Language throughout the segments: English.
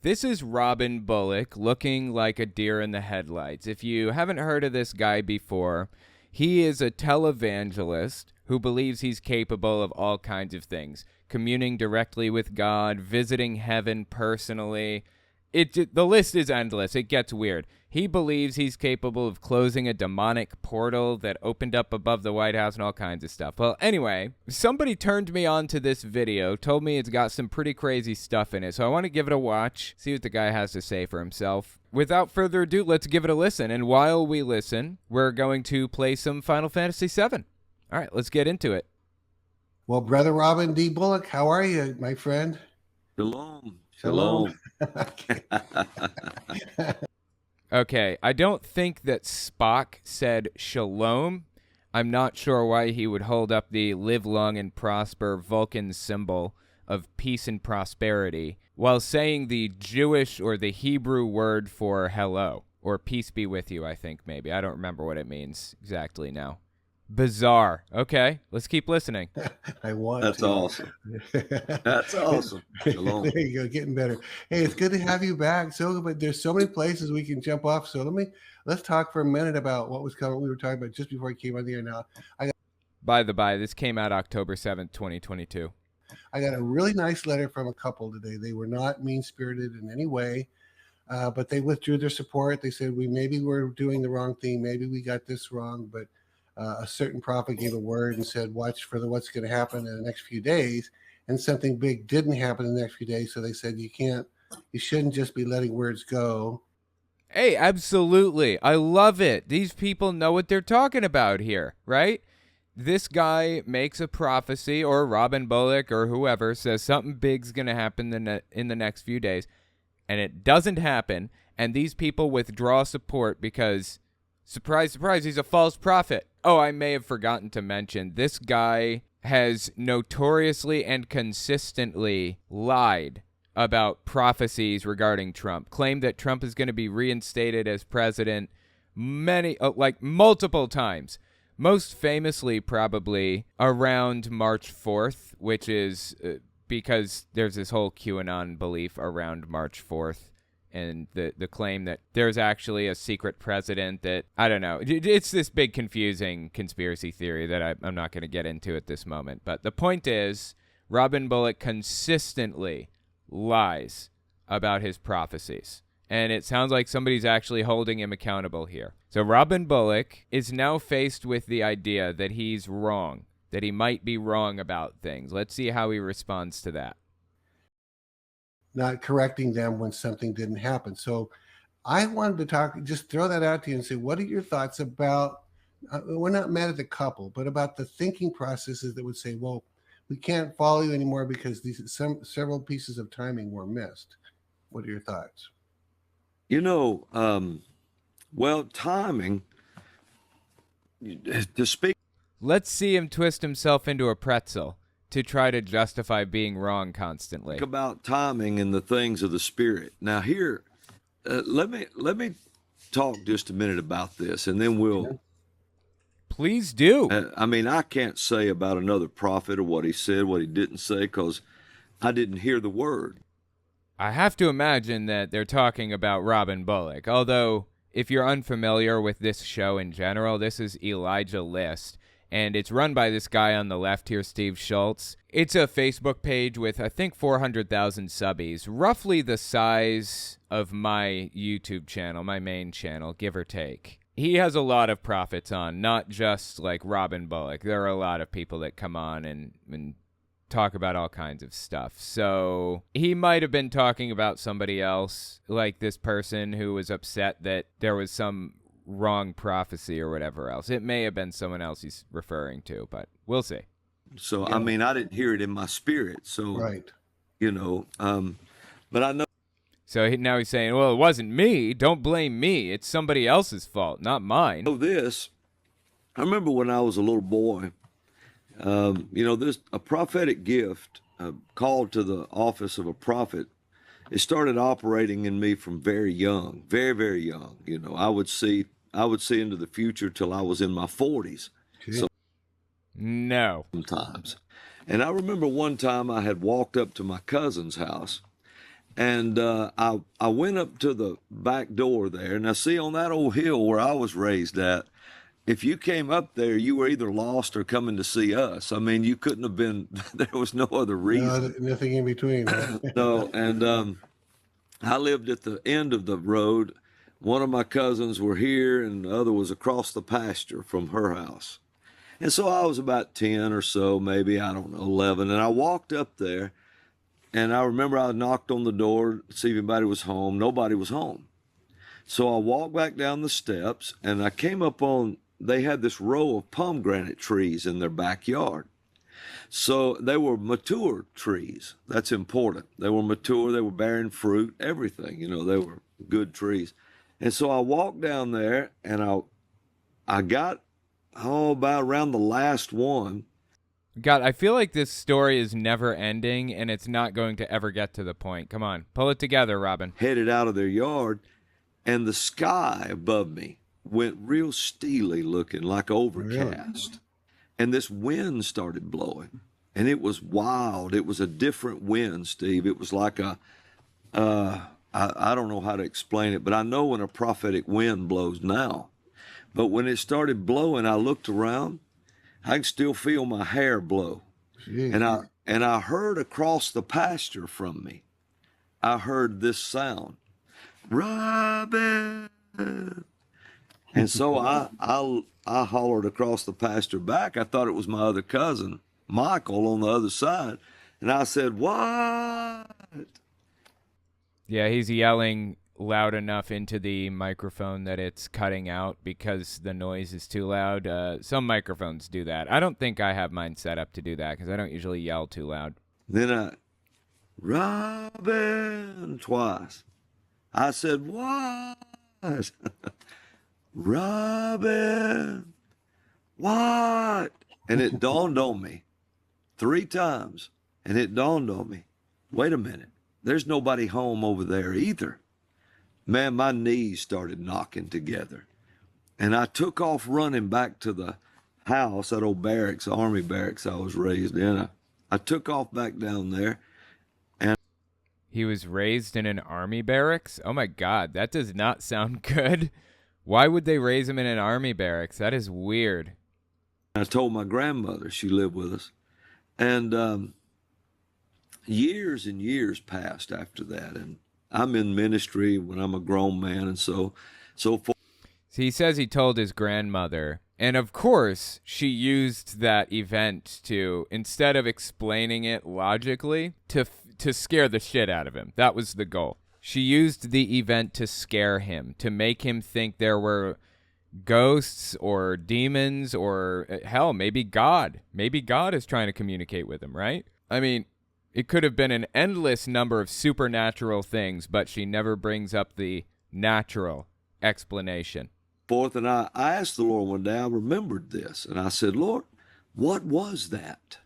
This is Robin Bullock looking like a deer in the headlights. If you haven't heard of this guy before, he is a televangelist who believes he's capable of all kinds of things. Communing directly with God, visiting heaven personally. The list is endless. It gets weird. He believes he's capable of closing a demonic portal that opened up above the White House and all kinds of stuff. Well, anyway, somebody turned me on to this video, told me it's got some pretty crazy stuff in it, so I want to give it a watch, see what the guy has to say for himself. Without further ado, let's give it a listen, and while we listen, we're going to play some Final Fantasy VII. All right, let's get into it. Well, Brother Robin D. Bullock, how are you, my friend? Shalom. Shalom. Okay, I don't think that Spock said shalom. I'm not sure why he would hold up the live long and prosper Vulcan symbol of peace and prosperity while saying the Jewish or the Hebrew word for hello, or peace be with you, I think maybe. I don't remember what it means exactly now. Bizarre. Okay, let's keep listening. I want That's to. awesome. That's awesome. Shalom. There you go, getting better. Hey, it's good to have you back. But there's so many places we can jump off. So let's talk for a minute about what was coming. We were talking about just before I came on the air. Now, By the by, this came out October 7th, 2022. I got a really nice letter from a couple today. They were not mean-spirited in any way, but they withdrew their support. They said maybe we're doing the wrong thing. Maybe we got this wrong, but a certain prophet gave a word and said, watch for what's going to happen in the next few days. And something big didn't happen in the next few days. So they said, you shouldn't just be letting words go. Hey, absolutely. I love it. These people know what they're talking about here, right? This guy makes a prophecy, or Robin Bullock or whoever says something big's going to happen in the next few days, and it doesn't happen. And these people withdraw support because, surprise, surprise, he's a false prophet. Oh, I may have forgotten to mention, this guy has notoriously and consistently lied about prophecies regarding Trump, claimed that Trump is going to be reinstated as president multiple times. Most famously, probably around March 4th, which is because there's this whole QAnon belief around March 4th. And the claim that there's actually a secret president that, I don't know. It's this big confusing conspiracy theory that I'm not going to get into at this moment. But the point is, Robin Bullock consistently lies about his prophecies. And it sounds like somebody's actually holding him accountable here. So Robin Bullock is now faced with the idea that he's wrong, that he might be wrong about things. Let's see how he responds to that. Not correcting them when something didn't happen. So I wanted to just throw that out to you and say, what are your thoughts about, we're not mad at the couple, but about the thinking processes that would say, well, we can't follow you anymore because several pieces of timing were missed. What are your thoughts? Timing, to speak. Let's see him twist himself into a pretzel to try to justify being wrong constantly. About timing and the things of the Spirit. Now here, let me talk just a minute about this, and then we'll. Please do. I can't say about another prophet or what he said, what he didn't say, because I didn't hear the word. I have to imagine that they're talking about Robin Bullock, although if you're unfamiliar with this show in general, this is Elijah List. And it's run by this guy on the left here, Steve Schultz. It's a Facebook page with, I think, 400,000 subbies, roughly the size of my YouTube channel, my main channel, give or take. He has a lot of prophets on, not just like Robin Bullock. There are a lot of people that come on and talk about all kinds of stuff. So he might have been talking about somebody else, like this person who was upset that there was some wrong prophecy or whatever else. It may have been someone else he's referring to, but we'll see. So, yeah. I didn't hear it in my spirit. So, right. But I know. So now he's saying, well, it wasn't me. Don't blame me. It's somebody else's fault, not mine. I remember when I was a little boy, there's a prophetic gift called to the office of a prophet. It started operating in me from very young, very, very young. I would see into the future till I was in my 40s. Okay. No. Sometimes. And I remember one time I had walked up to my cousin's house, And I went up to the back door there. Now, see, on that old hill where I was raised at, if you came up there, you were either lost or coming to see us. I mean, you couldn't have been, there was no other reason. No, nothing in between. Huh? No, and I lived at the end of the road. One of my cousins were here, and the other was across the pasture from her house. And so I was about 10 or so, maybe, I don't know, 11. And I walked up there, and I remember I knocked on the door to see if anybody was home. Nobody was home. So I walked back down the steps, and I came up on, they had this row of pomegranate trees in their backyard. So they were mature trees. That's important. They were mature. They were bearing fruit, everything. You know, they were good trees. And so I walked down there, and I got, about around the last one. God, I feel like this story is never ending, and it's not going to ever get to the point. Come on, pull it together, Robin. Headed out of their yard, and the sky above me went real steely looking, like overcast. Really? And this wind started blowing, and it was wild. It was a different wind, Steve. It was like I don't know how to explain it, but I know when a prophetic wind blows now. But when it started blowing, I looked around. I can still feel my hair blow. Jeez. And I heard across the pasture from me, I heard this sound, Robin. And so I hollered across the pasture back. I thought it was my other cousin, Michael, on the other side. And I said, what? Yeah, he's yelling loud enough into the microphone that it's cutting out because the noise is too loud. Some microphones do that. I don't think I have mine set up to do that because I don't usually yell too loud. Then Robin, twice. I said, what? Robin, what? And it dawned on me 3 times, and it dawned on me, wait a minute, there's nobody home over there either. Man, my knees started knocking together. And I took off running back to the house, that old barracks, army barracks I was raised in. I took off back down there. And he was raised in an army barracks? Oh my God, that does not sound good. Why would they raise him in an army barracks? That is weird. I told my grandmother, she lived with us. And years and years passed after that. And I'm in ministry when I'm a grown man, and so forth. So he says he told his grandmother, and of course she used that event to, instead of explaining it logically, to scare the shit out of him. That was the goal. She used the event to scare him, to make him think there were ghosts or demons or, hell, maybe God. Maybe God is trying to communicate with him, right? I mean, it could have been an endless number of supernatural things, but she never brings up the natural explanation. And I asked the Lord one day, I remembered this, and I said, Lord, what was that?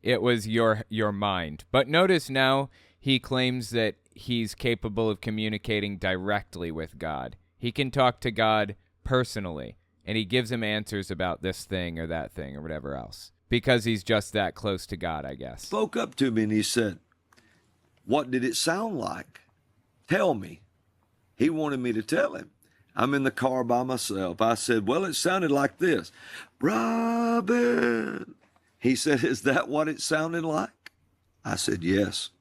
It was your mind. But notice now he claims that he's capable of communicating directly with God. He can talk to God personally, and he gives him answers about this thing or that thing or whatever else. Because he's just that close to God, I guess. Spoke up to me and he said, what did it sound like? Tell me. He wanted me to tell him. I'm in the car by myself. I said, well, it sounded like this. Robin. He said, is that what it sounded like? I said, yes.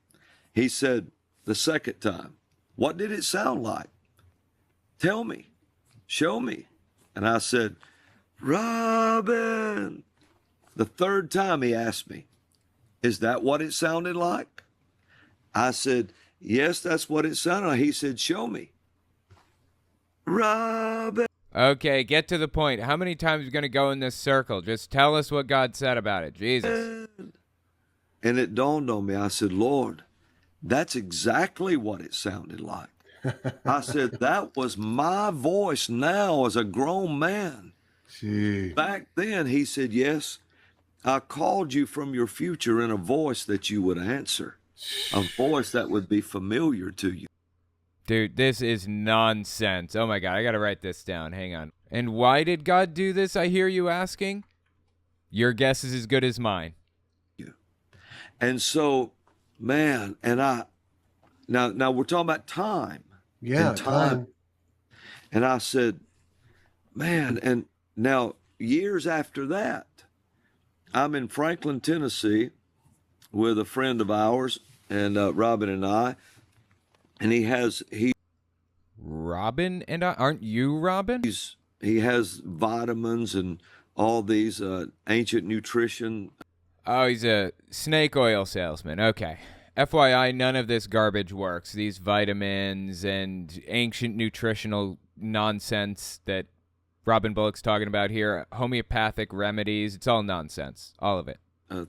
He said, the second time, what did it sound like? Tell me. Show me. And I said, Robin. The third time he asked me, is that what it sounded like? I said, yes, that's what it sounded like. He said, show me. Robin. Okay, get to the point. How many times are you going to go in this circle? Just tell us what God said about it. Jesus. And it dawned on me. I said, Lord, that's exactly what it sounded like. I said, that was my voice now as a grown man. Gee. Back then, he said, yes, I called you from your future in a voice that you would answer, a voice that would be familiar to you. Dude, this is nonsense. Oh my God, I got to write this down. Hang on. And why did God do this, I hear you asking? Your guess is as good as mine. And so, man, and now we're talking about time. Yeah, And time. And I said, man, and now years after that, I'm in Franklin, Tennessee with a friend of ours and Robin and I, and Robin and I? Aren't you Robin? he has vitamins and all these ancient nutrition. Oh, he's a snake oil salesman. Okay. FYI, none of this garbage works. These vitamins and ancient nutritional nonsense that Robin Bullock's talking about here, homeopathic remedies, it's all nonsense. All of it.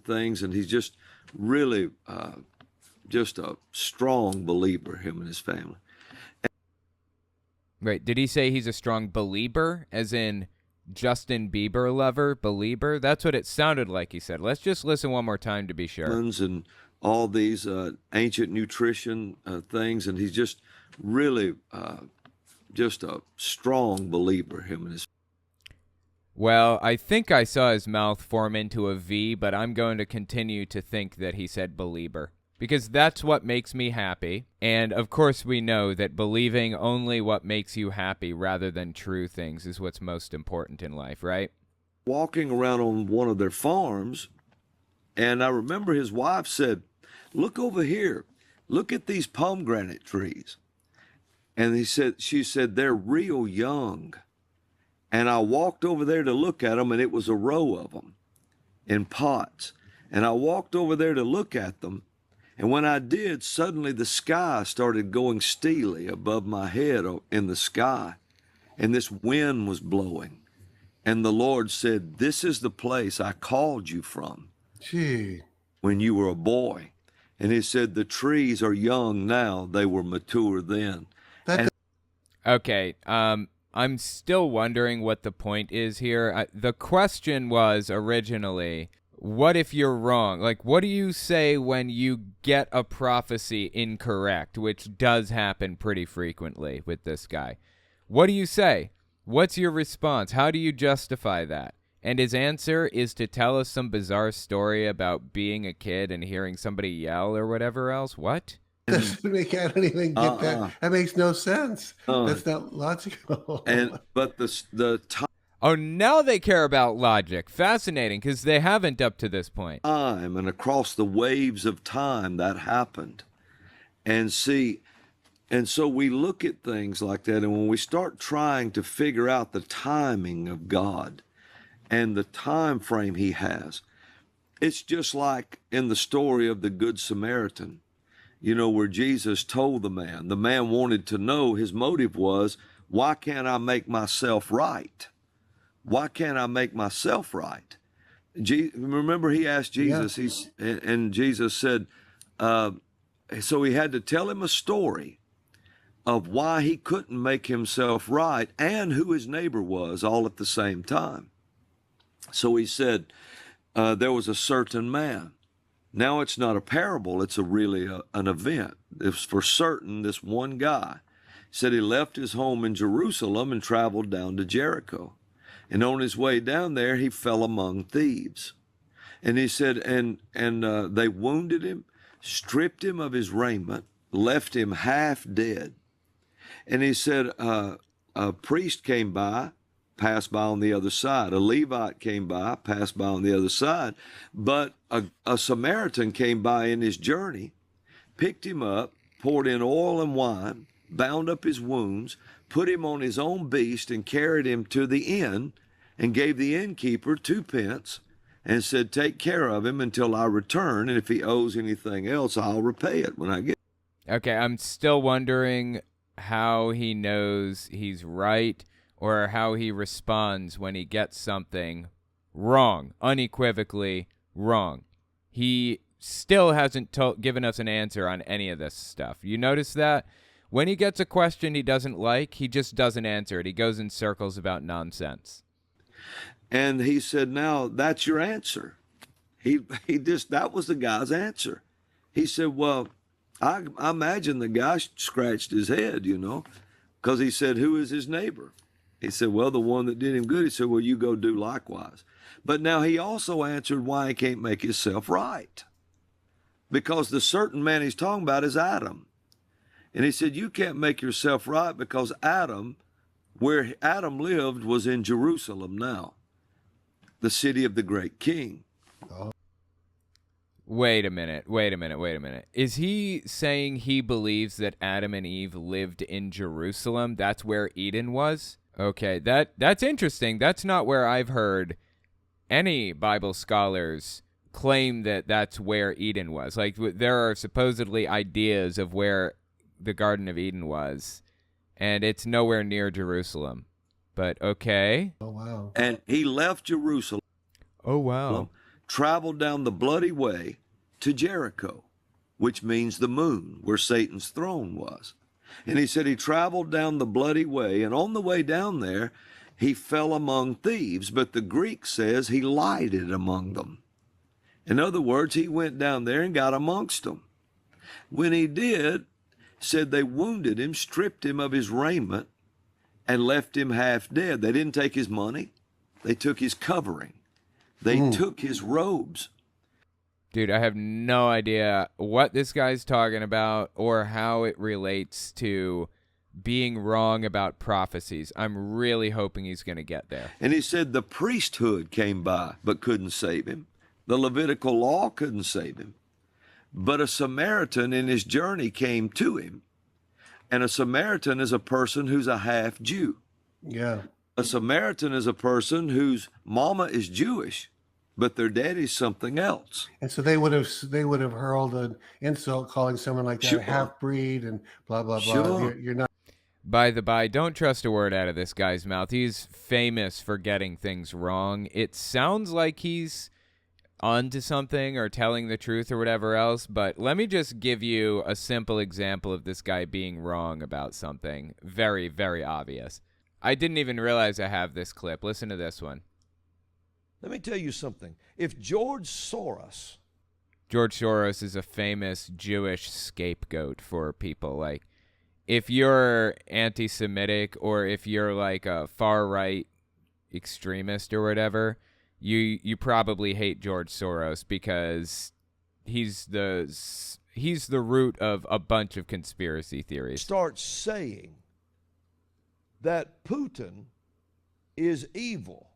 Things, and he's just really just a strong believer, him and his family. Right. Did he say he's a strong believer, as in Justin Bieber lover, believer? That's what it sounded like he said. Let's just listen one more time to be sure. And all these ancient nutrition things, and he's just really just a strong believer, him and his. Well, I think I saw his mouth form into a V, but I'm going to continue to think that he said believer, because that's what makes me happy. And of course we know that believing only what makes you happy rather than true things is what's most important in life, right? Walking around on one of their farms, and I remember his wife said, "Look over here. Look at these pomegranate trees." And she said, "They're real young." And I walked over there to look at them, and it was a row of them in pots. And I walked over there to look at them, and when I did, suddenly the sky started going steely above my head in the sky, and this wind was blowing. And the Lord said, "This is the place I called you from when you were a boy." And he said, "The trees are young now. They were mature then." Okay, I'm still wondering what the point is here. The question was originally, what if you're wrong? Like, what do you say when you get a prophecy incorrect, which does happen pretty frequently with this guy? What do you say? What's your response? How do you justify that? And his answer is to tell us some bizarre story about being a kid and hearing somebody yell or whatever else. What? I don't even get that. That makes no sense. That's not logical. But the time. Oh, now they care about logic. Fascinating, because they haven't up to this point. Time and across the waves of time that happened. And so we look at things like that, and when we start trying to figure out the timing of God and the time frame he has, it's just like in the story of the Good Samaritan, where Jesus told the man wanted to know, his motive was, why can't I make myself right? Why can't I make myself right? Remember, he asked Jesus, and Jesus said, so he had to tell him a story of why he couldn't make himself right and who his neighbor was all at the same time. So he said, there was a certain man. Now it's not a parable, it's really an event. It's for certain this one guy said he left his home in Jerusalem and traveled down to Jericho. And on his way down there, he fell among thieves. And he said, and they wounded him, stripped him of his raiment, left him half dead. And he said, a priest came by, passed by on the other side. A Levite came by, passed by on the other side. But a Samaritan came by in his journey, picked him up, poured in oil and wine, bound up his wounds, put him on his own beast, and carried him to the inn, and gave the innkeeper 2 pence, and said, "Take care of him until I return, and if he owes anything else, I'll repay it when I get." Okay, I'm still wondering how he knows he's right, or how he responds when he gets something wrong, unequivocally wrong. He still hasn't given us an answer on any of this stuff. You notice that? When he gets a question he doesn't like, he just doesn't answer it. He goes in circles about nonsense. And he said, "Now that's your answer." That was the guy's answer. He said, "Well, I imagine the guy scratched his head, because he said, 'Who is his neighbor?' He said, 'Well, the one that did him good.' He said, 'Well, you go do likewise.' But now he also answered why he can't make himself right. Because the certain man he's talking about is Adam. And he said, you can't make yourself right because where Adam lived was in Jerusalem now, the city of the great king. Wait a minute. Is he saying he believes that Adam and Eve lived in Jerusalem? That's where Eden was? Okay, that's interesting. That's not where I've heard any Bible scholars claim that that's where Eden was. Like, there are supposedly ideas of where the Garden of Eden was, and it's nowhere near Jerusalem. But okay. Oh, wow. And he left Jerusalem. Oh, wow. Traveled down the bloody way to Jericho, which means the moon, where Satan's throne was. And he said he traveled down the bloody way, and on the way down there, he fell among thieves, but the Greek says he lighted among them. In other words, he went down there and got amongst them. When he did, said they wounded him, stripped him of his raiment, and left him half dead. They didn't take his money. They took his covering. They took his robes. Dude, I have no idea what this guy's talking about or how it relates to being wrong about prophecies. I'm really hoping he's going to get there. And he said the priesthood came by but couldn't save him. The Levitical law couldn't save him. But a Samaritan in his journey came to him. And a Samaritan is a person who's a half Jew. Yeah. A Samaritan is a person whose mama is Jewish, but their daddy's something else. And so they would have hurled an insult calling someone like that Sure. a half-breed and blah, blah, blah. Sure. You're not. By the by, don't trust a word out of this guy's mouth. He's famous for getting things wrong. It sounds like he's onto something or telling the truth or whatever else, but let me just give you a simple example of this guy being wrong about something very, very obvious. I didn't even realize I have this clip. Listen to this one. Let me tell you something. If George Soros is a famous Jewish scapegoat for people. Like, if you're anti-Semitic or if you're like a far-right extremist or whatever, you probably hate George Soros because he's the root of a bunch of conspiracy theories. starts saying that Putin is evil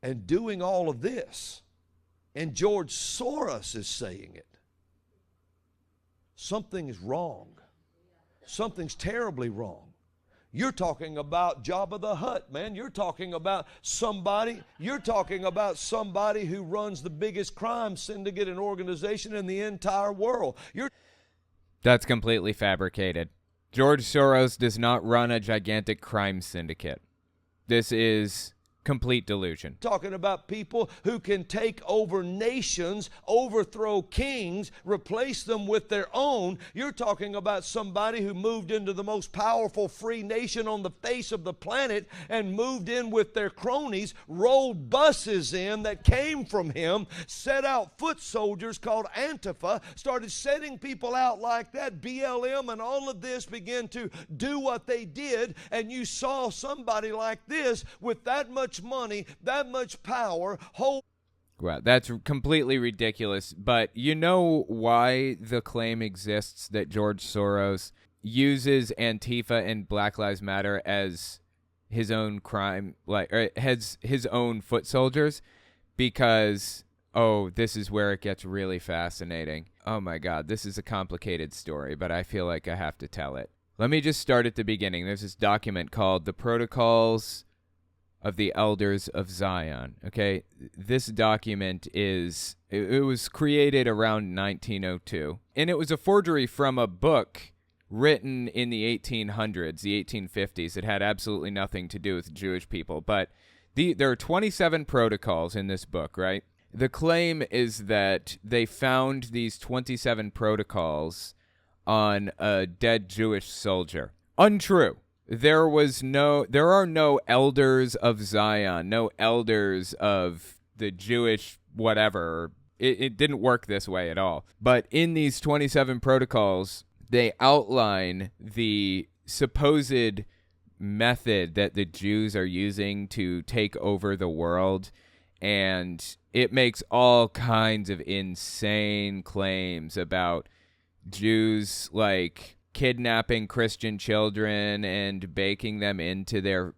and doing all of this, and George Soros is saying it, something is wrong. Something's terribly wrong. You're talking about Jabba the Hutt, man. You're talking about somebody who runs the biggest crime syndicate and organization in the entire world. That's completely fabricated. George Soros does not run a gigantic crime syndicate. This is complete delusion. Talking about people who can take over nations, overthrow kings, replace them with their own. You're talking about somebody who moved into the most powerful free nation on the face of the planet and moved in with their cronies, rolled buses in that came from him, set out foot soldiers called Antifa, started setting people out like that. BLM and all of this began to do what they did, and you saw somebody like this with that much money, that much power, Well, that's completely ridiculous. But you know why the claim exists that George Soros uses Antifa and Black Lives Matter as his own crime, or has his own foot soldiers? Because, this is where it gets really fascinating. Oh my God, this is a complicated story, but I feel like I have to tell it. Let me just start at the beginning. There's this document called The Protocols of the Elders of Zion. Okay, this document it was created around 1902, and it was a forgery from a book written in the 1800s, the 1850s. It had absolutely nothing to do with Jewish people, but there are 27 protocols in this book, right? The claim is that they found these 27 protocols on a dead Jewish soldier. Untrue. There are no elders of Zion, no elders of the Jewish whatever. It didn't work this way at all. But in these 27 protocols, they outline the supposed method that the Jews are using to take over the world, and it makes all kinds of insane claims about Jews, like kidnapping Christian children and baking them into their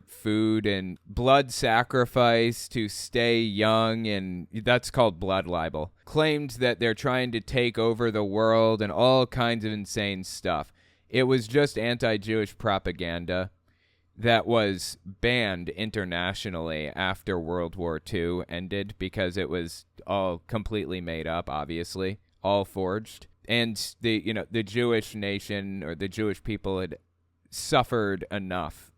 food, and blood sacrifice to stay young, and that's called blood libel. Claimed that they're trying to take over the world and all kinds of insane stuff. It was just anti-Jewish propaganda that was banned internationally after World War II ended because it was all completely made up, obviously, all forged. And the Jewish nation or the Jewish people had suffered enough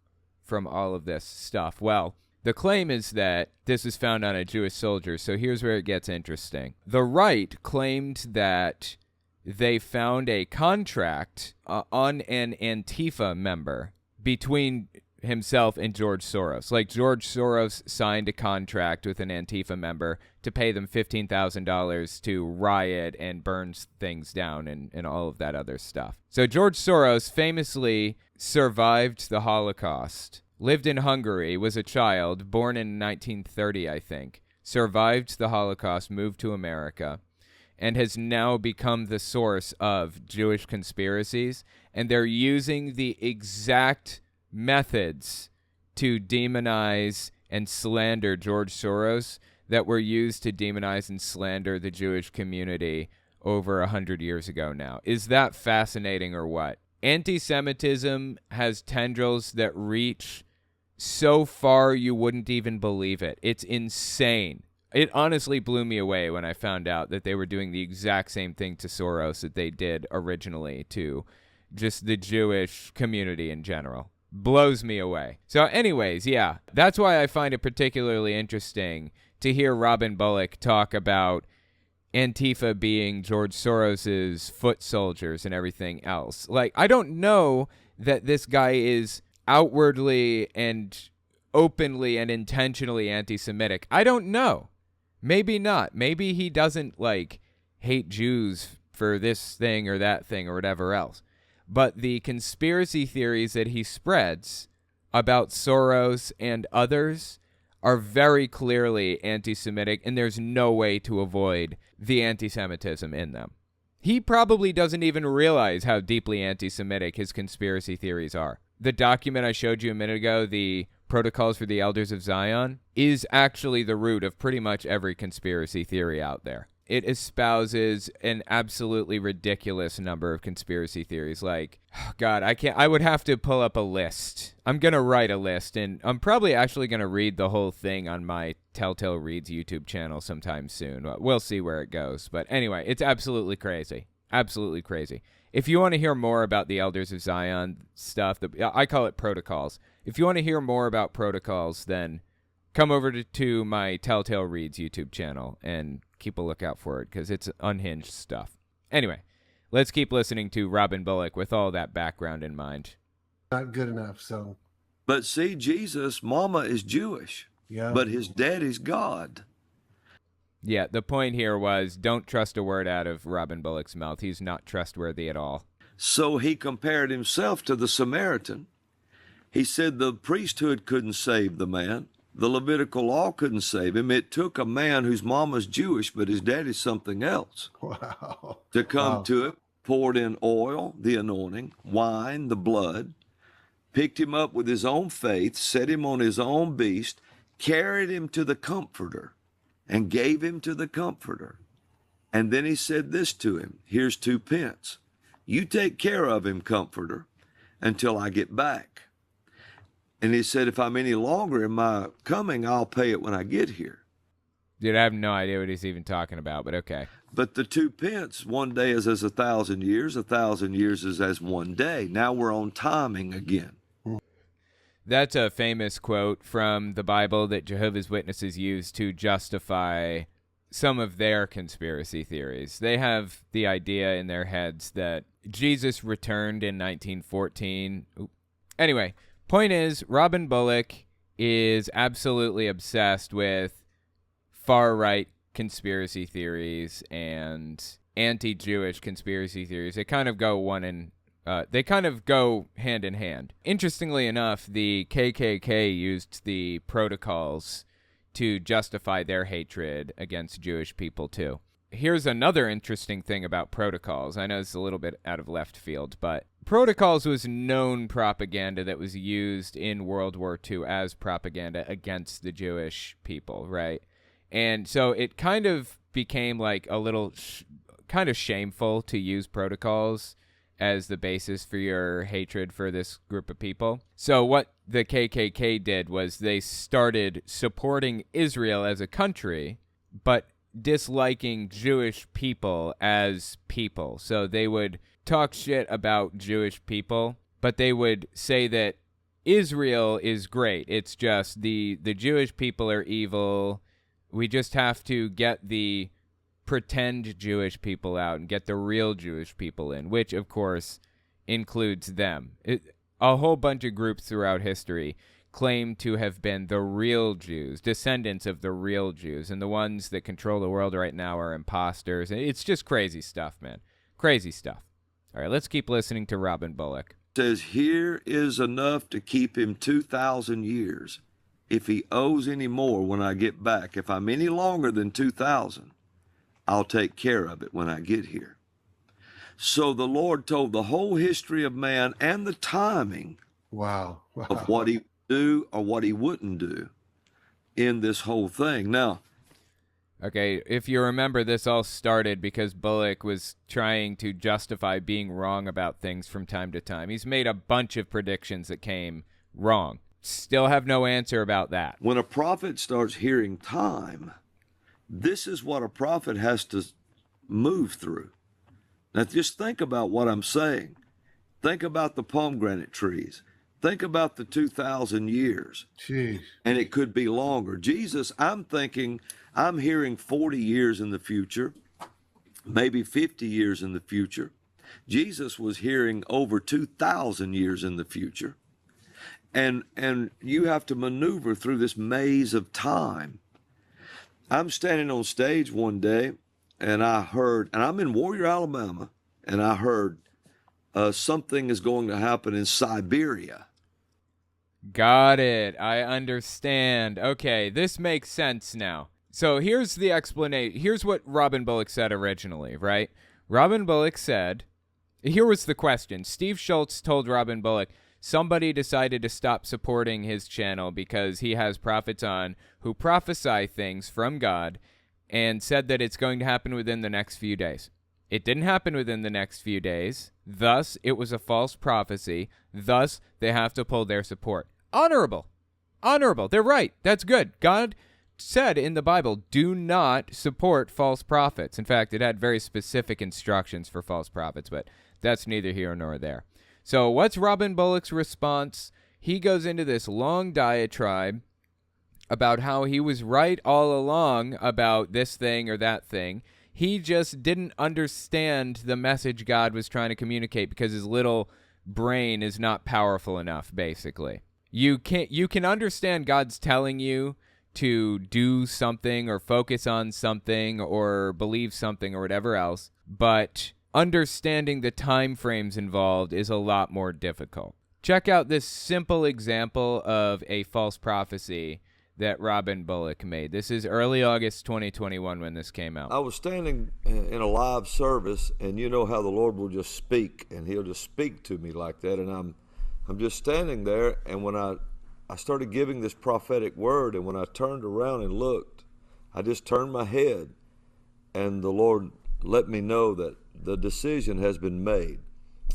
from all of this stuff. Well, the claim is that this is found on a Jewish soldier, so here's where it gets interesting. The right claimed that they found a contract on an Antifa member between himself and George Soros. Like, George Soros signed a contract with an Antifa member to pay them $15,000 to riot and burn things down and all of that other stuff. So George Soros famously survived the Holocaust, lived in Hungary, was a child, born in 1930, I think, survived the Holocaust, moved to America, and has now become the source of Jewish conspiracies. And they're using the exact methods to demonize and slander George Soros that were used to demonize and slander the Jewish community over 100 years ago now. Is that fascinating or what? Anti-Semitism has tendrils that reach so far you wouldn't even believe it. It's insane. It honestly blew me away when I found out that they were doing the exact same thing to Soros that they did originally to just the Jewish community in general. Blows me away. So anyways, yeah, that's why I find it particularly interesting to hear Robin Bullock talk about Antifa being George Soros's foot soldiers and everything else. Like, I don't know that this guy is outwardly and openly and intentionally anti-Semitic. I don't know. Maybe not. Maybe he doesn't, like, hate Jews for this thing or that thing or whatever else. But the conspiracy theories that he spreads about Soros and others are very clearly anti-Semitic, and there's no way to avoid the anti-Semitism in them. He probably doesn't even realize how deeply anti-Semitic his conspiracy theories are. The document I showed you a minute ago, the Protocols for the Elders of Zion, is actually the root of pretty much every conspiracy theory out there. It espouses an absolutely ridiculous number of conspiracy theories. Like, oh God, I would have to pull up a list. I'm going to write a list, and I'm probably actually going to read the whole thing on my Telltale Reads YouTube channel sometime soon. We'll see where it goes. But anyway, it's absolutely crazy. Absolutely crazy. If you want to hear more about the Elders of Zion stuff, I call it protocols. If you want to hear more about protocols, then come over to my Telltale Reads YouTube channel and keep a lookout for it, because it's unhinged stuff. Anyway, let's keep listening to Robin Bullock with all that background in mind. Not good enough, so. But see, Jesus' mama is Jewish, Yeah. but his daddy's God. Yeah, the point here was don't trust a word out of Robin Bullock's mouth. He's not trustworthy at all. So he compared himself to the Samaritan. He said the priesthood couldn't save the man. The Levitical law couldn't save him. It took a man whose mama's Jewish, but his daddy's something else, Wow. to come Wow. to it, poured in oil, the anointing, wine, the blood, picked him up with his own faith, set him on his own beast, carried him to the Comforter, and gave him to the Comforter. And then he said this to him, here's 2 pence. You take care of him, Comforter, until I get back. And he said, if I'm any longer in my coming, I'll pay it when I get here. Dude, I have no idea what he's even talking about, but okay. But the 2 pence, one day is as 1,000 years, 1,000 years is as one day. Now we're on timing again. That's a famous quote from the Bible that Jehovah's Witnesses use to justify some of their conspiracy theories. They have the idea in their heads that Jesus returned in 1914. Anyway, point is, Robin Bullock is absolutely obsessed with far-right conspiracy theories and anti-Jewish conspiracy theories. They kind of go hand in hand. Interestingly enough, the KKK used the protocols to justify their hatred against Jewish people too. here's another interesting thing about protocols. I know it's a little bit out of left field, but protocols was known propaganda that was used in World War II as propaganda against the Jewish people, right? And so it kind of became like a little kind of shameful to use protocols as the basis for your hatred for this group of people. So what the KKK did was they started supporting Israel as a country, but disliking Jewish people as people. So they would talk shit about Jewish people, but they would say that Israel is great. It's just the Jewish people are evil. We just have to get the pretend Jewish people out and get the real Jewish people in, which, of course, includes them. A whole bunch of groups throughout history claim to have been the real Jews, descendants of the real Jews, and the ones that control the world right now are imposters. It's just crazy stuff, man. Crazy stuff. All right, let's keep listening to Robin Bullock. It says, here is enough to keep him 2,000 years. If he owes any more when I get back, if I'm any longer than 2,000, I'll take care of it when I get here. So the Lord told the whole history of man and the timing Wow. of what he would do or what he wouldn't do in this whole thing. Now, okay, if you remember, this all started because Bullock was trying to justify being wrong about things from time to time. He's made a bunch of predictions that came wrong. Still have no answer about that. when a prophet starts hearing time, this is what a prophet has to move through. Now, just think about what I'm saying. Think about the pomegranate trees. Think about the 2,000 years. Jeez. And it could be longer. Jesus, I'm hearing 40 years in the future, maybe 50 years in the future. Jesus was hearing over 2,000 years in the future. And you have to maneuver through this maze of time. I'm standing on stage one day, and I heard, and I'm in Warrior, Alabama, and I heard something is going to happen in Siberia. Got it. I understand. Okay, this makes sense now. So here's the explanation. Here's what Robin Bullock said originally, right? Robin Bullock said, here was the question. Steve Schultz told Robin Bullock, somebody decided to stop supporting his channel because he has prophets on who prophesy things from God and said that it's going to happen within the next few days. It didn't happen within the next few days. Thus, it was a false prophecy. Thus, they have to pull their support. Honorable. Honorable. They're right. That's good. God said in the Bible, do not support false prophets. In fact, it had very specific instructions for false prophets, but that's neither here nor there. So what's Robin Bullock's response? He goes into this long diatribe about how he was right all along about this thing or that thing. He just didn't understand the message God was trying to communicate because his little brain is not powerful enough, basically. You can understand God's telling you to do something or focus on something or believe something or whatever else, but understanding the time frames involved is a lot more difficult. Check out this simple example of a false prophecy that Robin Bullock made. This is early August 2021 when this came out. I was standing in a live service, and you know how the Lord will just speak, and he'll just speak to me like that, and I'm just standing there, and when I started giving this prophetic word, and when I turned around and looked, I just turned my head, and the Lord let me know that the decision has been made.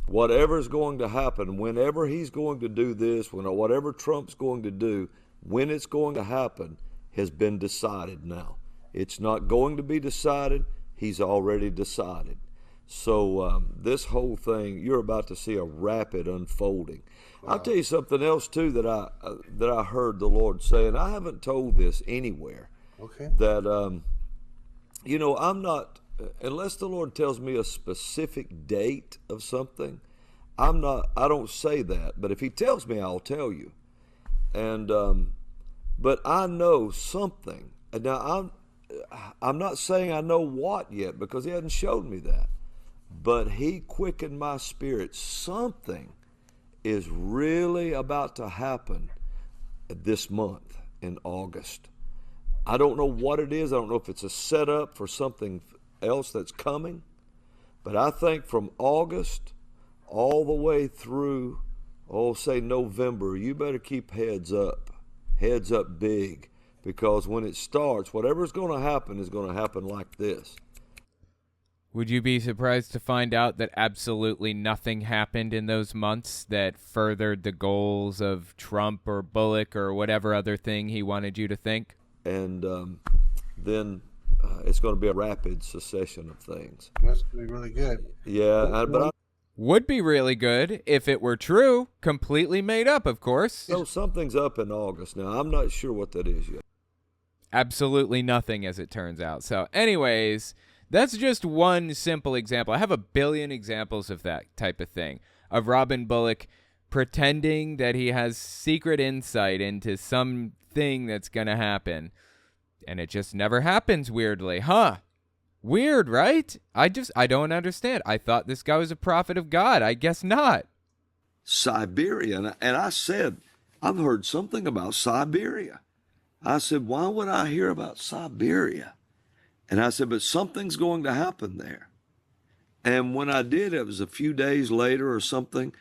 Whatever is going to happen, whenever he's going to do this, whatever Trump's going to do, when it's going to happen, has been decided now. It's not going to be decided. He's already decided. So this whole thing, you're about to see a rapid unfolding. Wow. I'll tell you something else too that I heard the Lord say, and I haven't told this anywhere. Okay. That I'm not, unless the Lord tells me a specific date of something, I don't say that. But if he tells me, I'll tell you. And but I know something. Now I'm not saying I know what yet because he hasn't showed me that. But he quickened my spirit. Something is really about to happen this month in August. I don't know what it is. I don't know if it's a setup for something else that's coming. But I think from August all the way through, say November, you better keep heads up big, because when it starts, whatever's going to happen is going to happen like this. Would you be surprised to find out that absolutely nothing happened in those months that furthered the goals of Trump or Bullock or whatever other thing he wanted you to think? And then it's going to be a rapid succession of things. That's going to be really good. Yeah, Would be really good if it were true. Completely made up, of course. So something's up in August. Now, I'm not sure what that is yet. Absolutely nothing, as it turns out. So anyways, that's just one simple example. I have a billion examples of that type of thing, of Robin Bullock pretending that he has secret insight into something that's going to happen, and it just never happens, weirdly. Weird, right? I don't understand. I thought this guy was a prophet of God. I guess not. Siberia. And I said, I've heard something about Siberia. I said, why would I hear about Siberia? And I said, but something's going to happen there. And when I did, it was a few days later or something,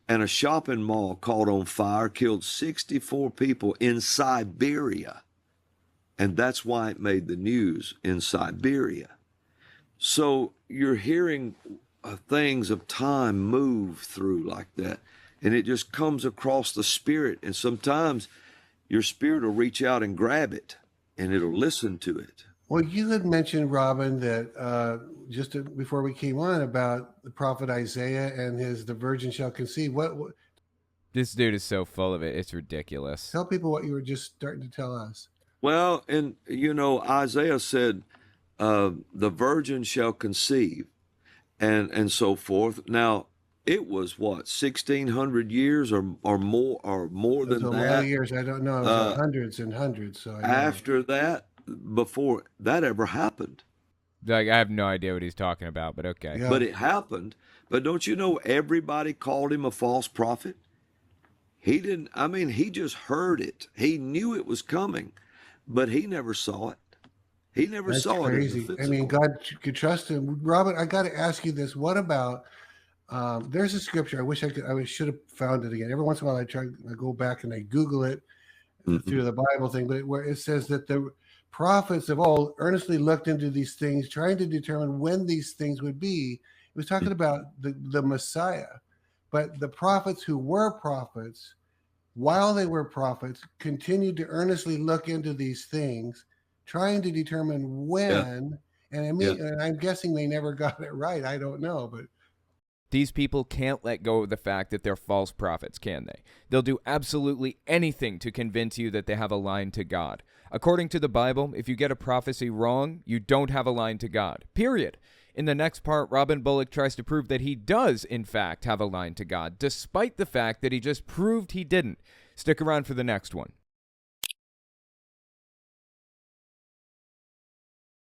and a shopping mall caught on fire, killed 64 people in Siberia. And that's why it made the news, in Siberia. So you're hearing things of time move through like that, and it just comes across the spirit. And sometimes your spirit will reach out and grab it, and it'll listen to it. Well, you had mentioned, Robin, that before we came on, about the prophet Isaiah and the virgin shall conceive. What? This dude is so full of it. It's ridiculous. Tell people what you were just starting to tell us. Well, and Isaiah said, the virgin shall conceive, and so forth. Now, it was what, 1,600 years or more than that? A lot of years. I don't know. It was hundreds and hundreds. So after that, before that ever happened. Like, I have no idea what he's talking about, but okay. Yeah. But it happened. But don't you know everybody called him a false prophet? He didn't. I mean, he just heard it. He knew it was coming, but he never saw it. He never saw crazy. it. I mean, God could trust him. Robert, I got to ask you this. What about, there's a scripture. I should have found it again. Every once in a while I go back and I Google it through the Bible thing, but where it says that the prophets of old earnestly looked into these things, trying to determine when these things would be. It was talking about the Messiah, but the prophets who were prophets, while they were prophets, continued to earnestly look into these things, trying to determine when, and I'm guessing they never got it right. I don't know, but these people can't let go of the fact that they're false prophets, can they? They'll do absolutely anything to convince you that they have a line to God. According to the Bible, if you get a prophecy wrong, you don't have a line to God. Period. In the next part, Robin Bullock tries to prove that he does, in fact, have a line to God, despite the fact that he just proved he didn't. Stick around for the next one.